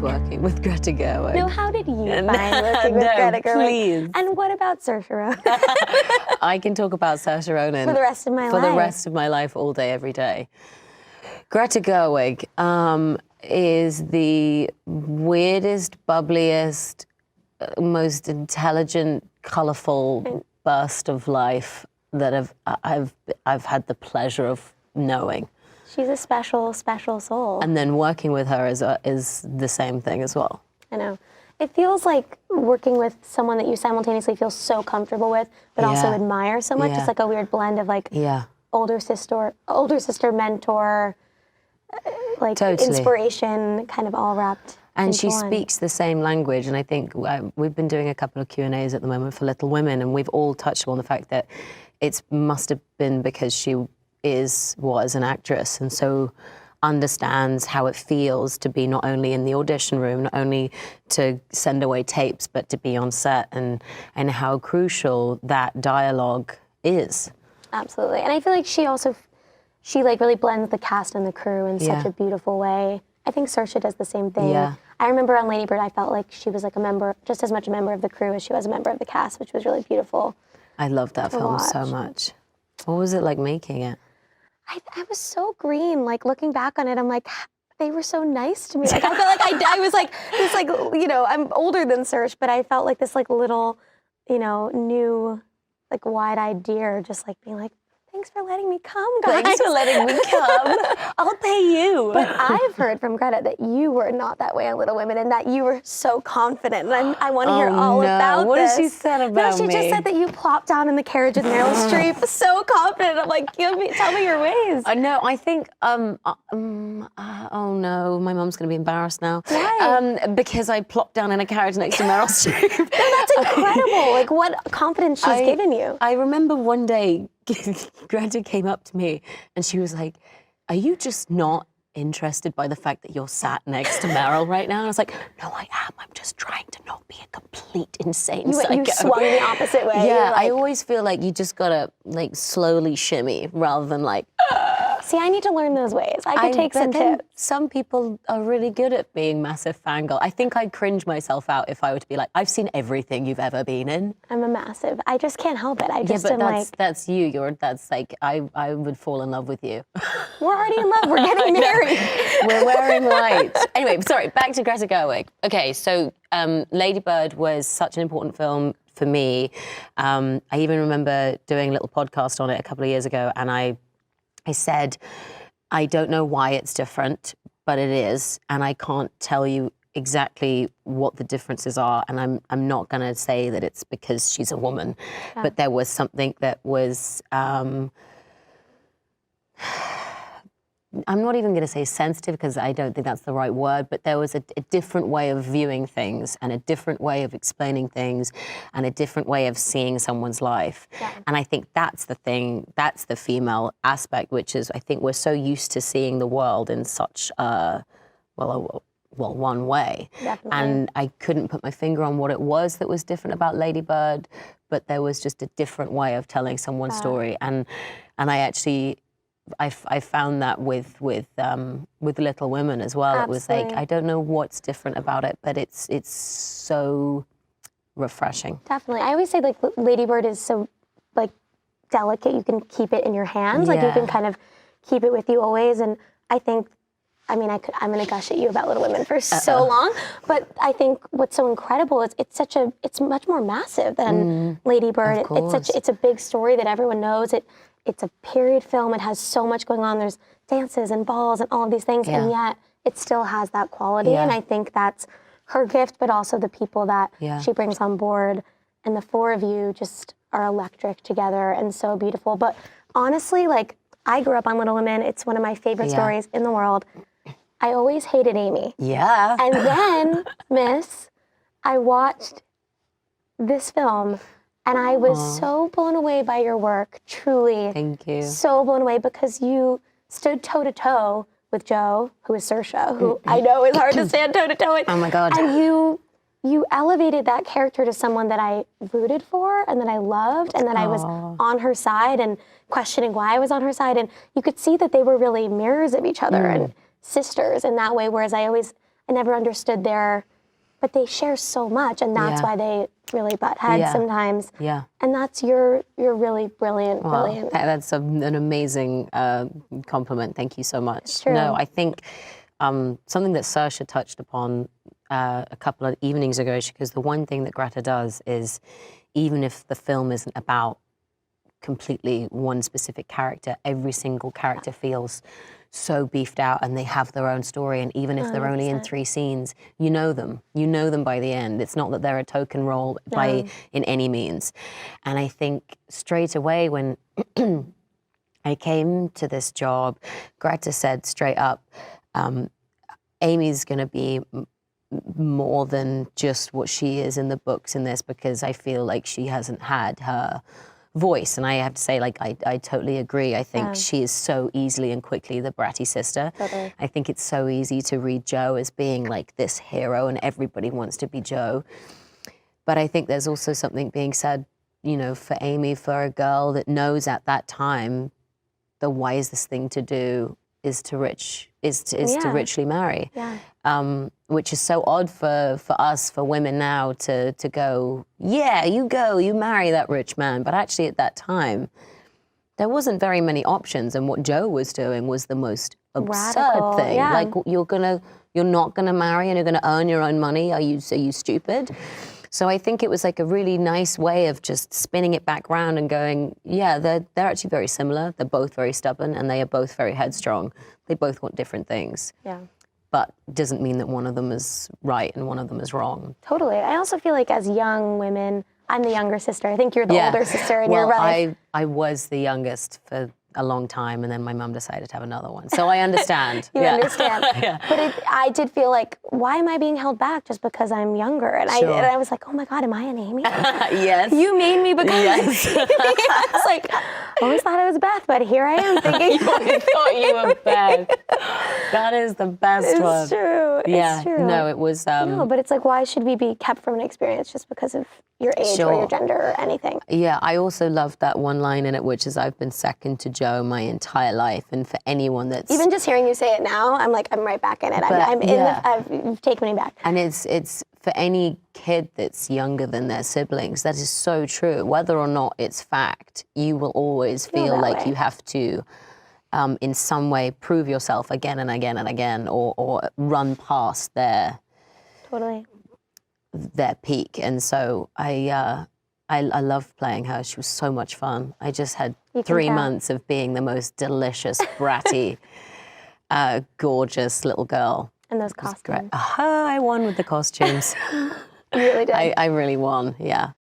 loved working with Greta Gerwig. No, how did you find working with Greta Gerwig? Please. And what about Saoirse Ronan? I can talk about Saoirse Ronan For the rest of my life. For the rest of my life, all day, every day. Greta Gerwig is the weirdest, bubbliest, most intelligent, colourful burst of life that I've had the pleasure of knowing. She's a special, special soul. And then working with her is the same thing as well. I know. It feels like working with someone that you simultaneously feel so comfortable with, but also admire so much. It's like a weird blend of like older sister, mentor, like inspiration, kind of all wrapped. And she speaks the same language. And I think we've been doing a couple of Q&As at the moment for Little Women, and we've all touched on the fact that it must have been because she was an actress, and so understands how it feels to be not only in the audition room, not only to send away tapes, but to be on set, and how crucial that dialogue is. Absolutely. And I feel like she like really blends the cast and the crew in such a beautiful way. I think Saoirse does the same thing. Yeah. I remember on Lady Bird, I felt like she was like a member, just as much a member of the crew as she was a member of the cast, which was really beautiful. I loved that film so much. What was it like making it? I was so green, like looking back on it, I'm like, they were so nice to me. Like I felt like I was like this, like, you know, I'm older than Saoirse, but I felt like this like little, you know, new, like wide-eyed deer, just like being like, thanks for letting me come, guys. Thanks for letting me come. I'll pay you. But I've heard from Greta that you were not that way on Little Women, and that you were so confident. And I want to hear all about what this. What has she said about me? No, she just said that you plopped down in the carriage with Meryl Streep, so confident. I'm like, tell me your ways. No, I think, oh no, my mum's going to be embarrassed now. Why? Because I plopped down in a carriage next to Meryl Streep. No, that's incredible. Like what confidence she's given you. I remember one day, Greta came up to me and she was like, are you just not interested by the fact that you're sat next to Meryl right now? And I was like, no, I am. I'm just trying to not be a complete insane psycho. You swung the opposite way. Yeah, I always feel like you just gotta like slowly shimmy rather than like, See, I need to learn those ways. I could take some tips. Some people are really good at being massive fangirl. I think I'd cringe myself out if I were to be like, I've seen everything you've ever been in. I'm a massive. I just can't help it. I just am like. That's you. That's like, I would fall in love with you. We're already in love. We're getting married. We're wearing white. Anyway, sorry, back to Greta Gerwig. Okay, so Lady Bird was such an important film for me. I even remember doing a little podcast on it a couple of years ago, and I said, I don't know why it's different, but it is, and I can't tell you exactly what the differences are, and I'm not going to say that it's because she's a woman, but there was something that was, I'm not even going to say sensitive because I don't think that's the right word, but there was a different way of viewing things and a different way of explaining things and a different way of seeing someone's life. Yeah. And I think that's the thing, that's the female aspect, which is, I think we're so used to seeing the world in such one way. Definitely. And I couldn't put my finger on what it was that was different about Lady Bird, but there was just a different way of telling someone's story. And I actually, I found that with Little Women as well. Absolutely. It was like, I don't know what's different about it, but it's so refreshing. Definitely. I always say like Lady Bird is so like delicate. You can keep it in your hands. Like you can kind of keep it with you always. And I think, I mean, I'm going to gush at you about Little Women for so long, but I think what's so incredible is it's much more massive than Lady Bird. It's a big story that everyone knows. It's a period film. It has so much going on. There's dances and balls and all of these things, and yet it still has that quality. And I think that's her gift, but also the people that she brings on board. And the four of you just are electric together and so beautiful. But honestly, like, I grew up on Little Women. It's one of my favorite stories in the world. I always hated Amy. Yeah. And then, Miss, I watched this film, and I was so blown away by your work, truly. Thank you. So blown away because you stood toe-to-toe with Jo, who is Saoirse, who I know is hard to stand toe-to-toe with. Oh my God. And you elevated that character to someone that I rooted for and that I loved and that I was on her side and questioning why I was on her side. And you could see that they were really mirrors of each other and sisters in that way, whereas I I never understood but they share so much, and that's why they really butt heads sometimes. Yeah. And you're really brilliant, brilliant. That's an amazing compliment. Thank you so much. It's true. No, I think something that Saoirse touched upon a couple of evenings ago, because the one thing that Greta does is, even if the film isn't about completely one specific character, every single character feels so beefed out, and they have their own story, and even if they're only in 3 scenes, you know them by the end. It's not that they're a token role in any means. And I think straight away when I came to this job, Greta said straight up, Amy's going to be more than just what she is in the books in this, because I feel like she hasn't had her voice. And I have to say, like, I totally agree. I think she is so easily and quickly the bratty sister. Totally. I think it's so easy to read Jo as being like this hero and everybody wants to be Jo. But I think there's also something being said, you know, for Amy, for a girl that knows at that time the wisest thing to do is to richly marry. Yeah. Which is so odd for us, for women now, to go, yeah, you marry that rich man. But actually at that time, there wasn't very many options, and what Jo was doing was the most absurd Radical, thing. yeah. Like, you're not gonna marry and you're gonna earn your own money? Are you stupid? So I think it was like a really nice way of just spinning it back around and going, yeah, they're actually very similar. They're both very stubborn and they are both very headstrong. They both want different things. Yeah. But doesn't mean that one of them is right and one of them is wrong. Totally. I also feel like as young women, I'm the younger sister. I think you're the older sister in your life. I was the youngest for a long time, and then my mum decided to have another one. So I understand. You understand. But I did feel like, why am I being held back just because I'm younger? And I was like, oh my God, am I an Amy? Yes. You made me become an Amy. I was like, I always thought I was Beth, but here I am thinking. I thought you were Beth. That is the best one. It's true. Yeah. It's true. No, it was. No, but it's like, why should we be kept from an experience just because of your age or your gender or anything? Yeah, I also loved that one line in it, which is, I've been second to Jo my entire life. And for anyone that's... Even just hearing you say it now, I'm like, I'm right back in it. You've taken me back. And it's for any kid that's younger than their siblings, that is so true. Whether or not it's fact, you will always feel like you have to, in some way, prove yourself again and again and again, or run past their peak. And so I loved playing her. She was so much fun. I just had 3 months of being the most delicious, bratty, gorgeous little girl. And those costumes. I won with the costumes. You really did. I really won, yeah.